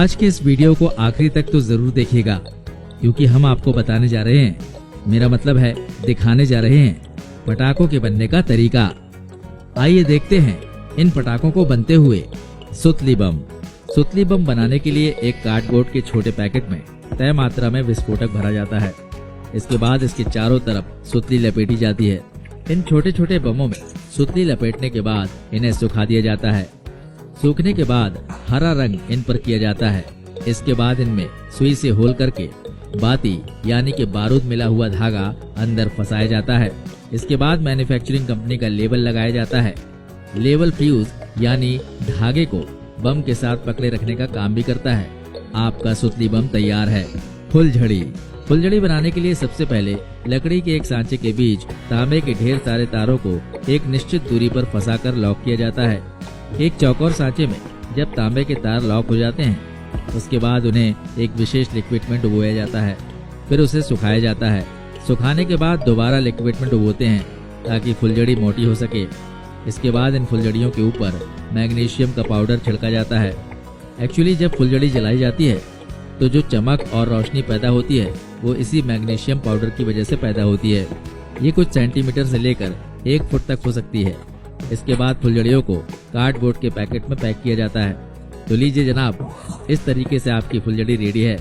आज के इस वीडियो को आखिरी तक तो जरूर देखिएगा, क्योंकि हम आपको बताने जा रहे हैं, मेरा मतलब है दिखाने जा रहे हैं पटाखों के बनने का तरीका। आइए देखते हैं इन पटाखों को बनते हुए। सुतली बम। सुतली बम बनाने के लिए एक कार्डबोर्ड के छोटे पैकेट में तय मात्रा में विस्फोटक भरा जाता है। इसके बाद इसके चारों तरफ सुतली लपेटी जाती है। इन छोटे छोटे बमों में सुतली लपेटने के बाद इन्हें सुखा दिया जाता है। सूखने के बाद हरा रंग इन पर किया जाता है। इसके बाद इनमें सुई से होल करके बाती यानी कि बारूद मिला हुआ धागा अंदर फंसाया जाता है। इसके बाद मैन्युफैक्चरिंग कंपनी का लेबल लगाया जाता है। लेबल फ्यूज यानी धागे को बम के साथ पकड़े रखने का काम भी करता है। आपका सुतली बम तैयार है। फुलझड़ी। फुलझड़ी बनाने के लिए सबसे पहले लकड़ी के एक सांचे के बीच तांबे के ढेर सारे तारों को एक निश्चित दूरी पर फंसाकर लॉक किया जाता है। एक चौकोर सांचे में जब तांबे के तार लॉक हो जाते हैं, उसके बाद उन्हें एक विशेष लिक्विड में डुबोया जाता है। फिर उसे सुखाया जाता है। सुखाने के बाद दोबारा लिक्विड में डुबोते हैं ताकि फुलझड़ी मोटी हो सके। इसके बाद इन फुलझड़ियों के ऊपर मैग्नीशियम का पाउडर छिड़का जाता है। एक्चुअली जब फुलझड़ी जलाई जाती है तो जो चमक और रोशनी पैदा होती है वो इसी मैग्नीशियम पाउडर की वजह से पैदा होती है। ये कुछ सेंटीमीटर से लेकर 1 फुट तक हो सकती है। इसके बाद फुलझड़ियों को कार्डबोर्ड के पैकेट में पैक किया जाता है। तो लीजिए जनाब, इस तरीके से आपकी फुलझड़ी रेडी है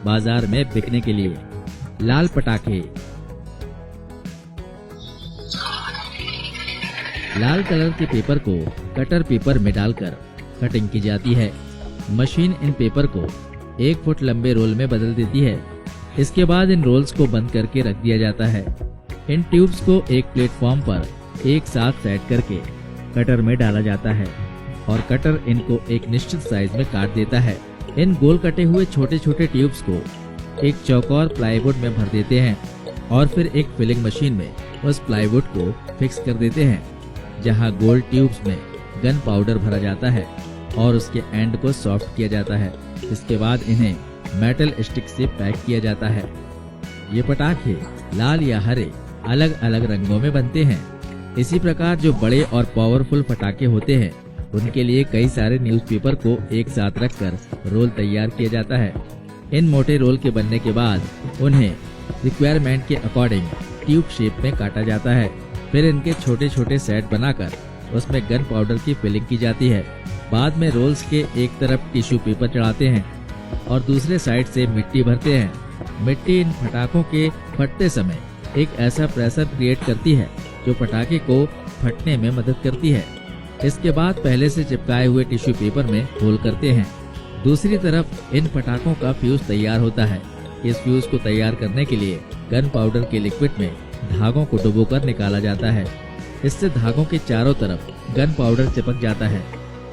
बाजार में बिकने के लिए। लाल पटाखे। लाल कलर के पेपर को कटर पेपर में डालकर कटिंग की जाती है। मशीन इन पेपर को 1 फुट लंबे रोल में बदल देती है। इसके बाद इन रोल्स को बंद करके रख दिया जाता है। इन ट्यूब्स को एक प्लेटफॉर्म पर एक साथ सेट करके कटर में डाला जाता है और कटर इनको एक निश्चित साइज में काट देता है। इन गोल कटे हुए छोटे छोटे ट्यूब्स को एक चौकोर प्लाईवुड में भर देते हैं और फिर एक फिलिंग मशीन में उस प्लाईवुड को फिक्स कर देते हैं, जहां गोल ट्यूब्स में गन पाउडर भरा जाता है और उसके एंड को सॉफ्ट किया जाता है। इसके बाद इन्हें मेटल स्टिक से पैक किया जाता है। ये पटाखे लाल या हरे अलग अलग रंगों में बनते हैं। इसी प्रकार जो बड़े और पावरफुल पटाखे होते हैं उनके लिए कई सारे न्यूज़पेपर को एक साथ रखकर रोल तैयार किया जाता है। इन मोटे रोल के बनने के बाद उन्हें रिक्वायरमेंट के अकॉर्डिंग ट्यूब शेप में काटा जाता है। फिर इनके छोटे छोटे सेट बनाकर उसमें गन पाउडर की फिलिंग की जाती है। बाद में रोल्स के एक तरफ टिश्यू पेपर चढ़ाते हैं और दूसरे साइड से मिट्टी भरते हैं। मिट्टी इन पटाखों के फटते समय एक ऐसा प्रेशर क्रिएट करती है जो पटाखे को फटने में मदद करती है। इसके बाद पहले से चिपकाए हुए टिश्यू पेपर में होल करते हैं। दूसरी तरफ इन पटाखों का फ्यूज तैयार होता है। इस फ्यूज को तैयार करने के लिए गन पाउडर के लिक्विड में धागों को डुबोकर निकाला जाता है। इससे धागों के चारों तरफ गन पाउडर चिपक जाता है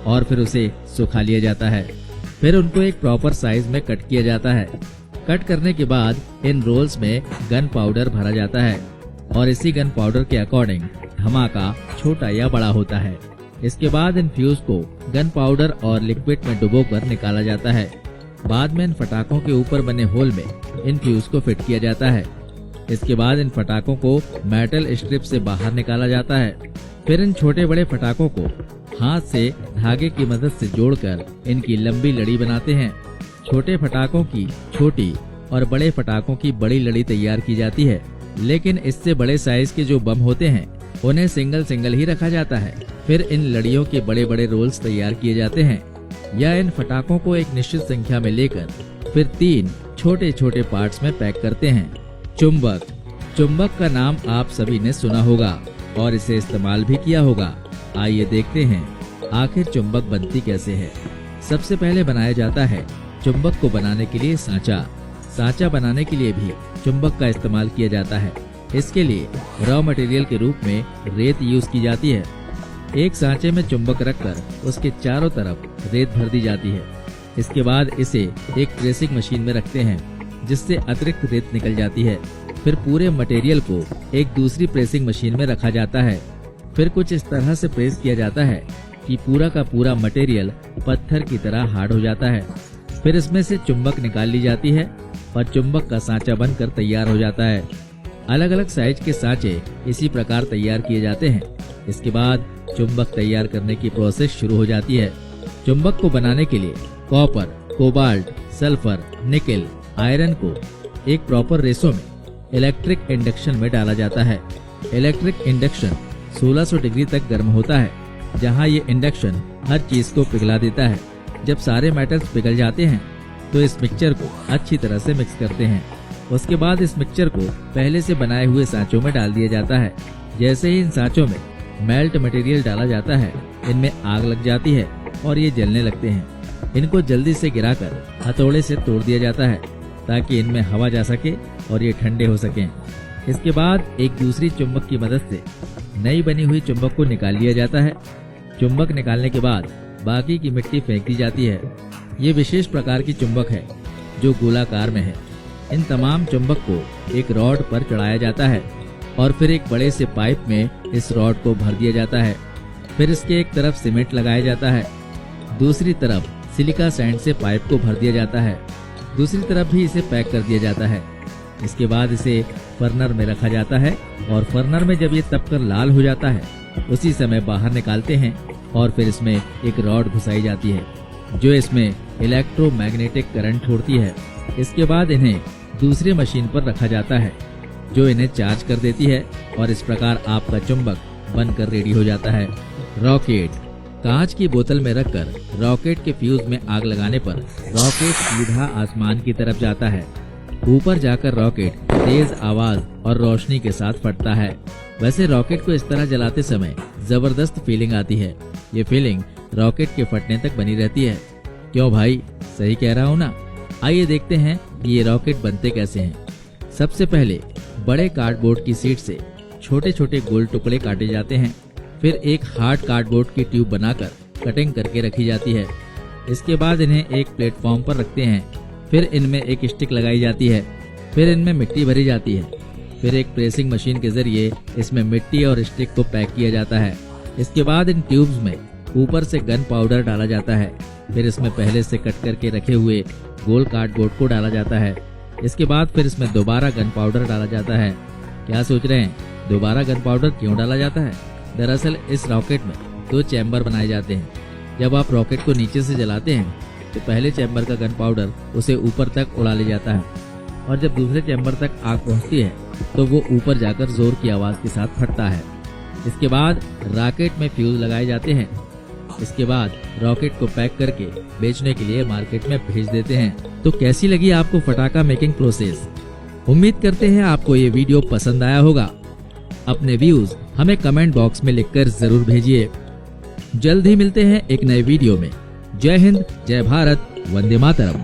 और फिर उसे सुखा लिया जाता है। फिर उनको एक प्रॉपर साइज में कट किया जाता है। कट करने के बाद इन रोल्स में गन पाउडर भरा जाता है और इसी गन पाउडर के अकॉर्डिंग धमाका छोटा या बड़ा होता है। इसके बाद इन फ्यूज को गन पाउडर और लिक्विड में डुबोकर निकाला जाता है। बाद में इन पटाखों के ऊपर बने होल में इन फ्यूज को फिट किया जाता है। इसके बाद इन पटाखों को मेटल स्ट्रिप से बाहर निकाला जाता है। फिर इन छोटे बड़े पटाखों को हाथ से धागे की मदद से जोड़कर इनकी लंबी लड़ी बनाते हैं। छोटे पटाखों की छोटी और बड़े पटाखों की बड़ी लड़ी तैयार की जाती है, लेकिन इससे बड़े साइज के जो बम होते हैं उन्हें सिंगल सिंगल ही रखा जाता है। फिर इन लड़ियों के बड़े बड़े रोल्स तैयार किए जाते हैं या इन पटाखों को एक निश्चित संख्या में लेकर फिर 3 छोटे छोटे पार्ट्स में पैक करते हैं। चुंबक। चुंबक का नाम आप सभी ने सुना होगा और इसे इस्तेमाल भी किया होगा। आइए देखते हैं आखिर चुंबक बनती कैसे है। सबसे पहले बनाया जाता है चुंबक को बनाने के लिए सांचा। सांचा बनाने के लिए भी चुंबक का इस्तेमाल किया जाता है। इसके लिए रॉ मटेरियल के रूप में रेत यूज की जाती है। एक सांचे में चुंबक रखकर उसके चारों तरफ रेत भर दी जाती है। इसके बाद इसे एक प्रेसिंग मशीन में रखते हैं, जिससे अतिरिक्त रेत निकल जाती है। फिर पूरे मटेरियल को एक दूसरी प्रेसिंग मशीन में रखा जाता है। फिर कुछ इस तरह से प्रेस किया जाता है कि पूरा का पूरा मटेरियल पत्थर की तरह हार्ड हो जाता है। फिर इसमें से चुंबक निकाल ली जाती है और चुंबक का सांचा बनकर तैयार हो जाता है। अलग अलग साइज के सांचे इसी प्रकार तैयार किए जाते हैं। इसके बाद चुंबक तैयार करने की प्रोसेस शुरू हो जाती है। चुंबक को बनाने के लिए copper cobalt, sulphur, nickel, iron को एक प्रॉपर रेशो में इलेक्ट्रिक इंडक्शन में डाला जाता है। इलेक्ट्रिक इंडक्शन 1600 डिग्री तक गर्म होता है, जहां ये इंडक्शन हर चीज को पिघला देता है। जब सारे मेटल्स पिघल जाते हैं तो इस मिक्सचर को अच्छी तरह से मिक्स करते हैं। उसके बाद इस मिक्सचर को पहले से बनाए हुए सांचों में डाल दिया जाता है। जैसे ही इन सांचों में मेल्ट मटेरियल डाला जाता है, इनमें आग लग जाती है और ये जलने लगते हैं। इनको जल्दी से गिराकर हथौड़े से तोड़ दिया जाता है ताकि इनमें हवा जा सके और ये ठंडे हो सकें। इसके बाद एक दूसरी चुंबक की मदद से नई बनी हुई चुंबक को निकाल लिया जाता है। चुंबक निकालने के बाद बाकी की मिट्टी फेंक दी जाती है। ये विशेष प्रकार की चुंबक है जो गोलाकार में है। इन तमाम चुंबक को एक रॉड पर चढ़ाया जाता है और फिर एक बड़े से पाइप में इस रॉड को भर दिया जाता है। फिर इसके एक तरफ सीमेंट लगाया जाता है, दूसरी तरफ सिलिका सैंड से पाइप को भर दिया जाता है, दूसरी तरफ भी इसे पैक कर दिया जाता है। इसके बाद इसे फर्नर में रखा जाता है और फर्नर में जब ये तपकर लाल हो जाता है उसी समय बाहर निकालते हैं और फिर इसमें एक रॉड घुसाई जाती है जो इसमें इलेक्ट्रोमैग्नेटिक करंट छोड़ती है। इसके बाद इन्हें दूसरी मशीन पर रखा जाता है जो इन्हें चार्ज कर देती है और इस प्रकार आपका चुंबक बनकर रेडी हो जाता है। रॉकेट कांच की बोतल में रखकर रॉकेट के फ्यूज में आग लगाने पर रॉकेट सीधा आसमान की तरफ जाता है। ऊपर जाकर रॉकेट तेज आवाज और रोशनी के साथ फटता है। वैसे रॉकेट को इस तरह जलाते समय जबरदस्त फीलिंग आती है। ये फीलिंग रॉकेट के फटने तक बनी रहती है। क्यों भाई, सही कह रहा हूँ ना? आइए देखते हैं कि ये रॉकेट बनते कैसे हैं। सबसे पहले बड़े कार्डबोर्ड की शीट से छोटे छोटे गोल टुकड़े काटे जाते हैं। फिर एक हार्ड कार्डबोर्ड की ट्यूब बनाकर कटिंग करके रखी जाती है। इसके बाद इन्हें एक प्लेटफॉर्म पर रखते हैं। फिर इनमें एक स्टिक लगाई जाती है। फिर इनमें मिट्टी भरी जाती है। फिर एक प्रेसिंग मशीन के जरिए इसमें मिट्टी और स्टिक को पैक किया जाता है। इसके बाद इन ट्यूब्स में ऊपर से गन पाउडर डाला जाता है। फिर इसमें पहले से कट करके रखे हुए गोल कार्डबोर्ड को डाला जाता है। इसके बाद फिर इसमें दोबारा गन पाउडर डाला जाता है। क्या सोच रहे हैं, दोबारा गन पाउडर क्यों डाला जाता है? दरअसल इस रॉकेट में 2 चैम्बर बनाए जाते हैं। जब आप रॉकेट को नीचे से जलाते हैं तो पहले चैम्बर का गन पाउडर उसे ऊपर तक उड़ा ले जाता है और जब दूसरे चैम्बर तक आग पहुंचती है तो वो ऊपर जाकर जोर की आवाज के साथ फटता है। इसके बाद रॉकेट में फ्यूज लगाए जाते हैं। इसके बाद रॉकेट को पैक करके बेचने के लिए मार्केट में भेज देते हैं। तो कैसी लगी आपको फटाका मेकिंग प्रोसेस? उम्मीद करते हैं आपको ये वीडियो पसंद आया होगा। अपने व्यूज हमें कमेंट बॉक्स में लिखकर जरूर भेजिए। जल्द ही मिलते हैं एक नए वीडियो में। जय हिंद, जय भारत, वंदे मातरम।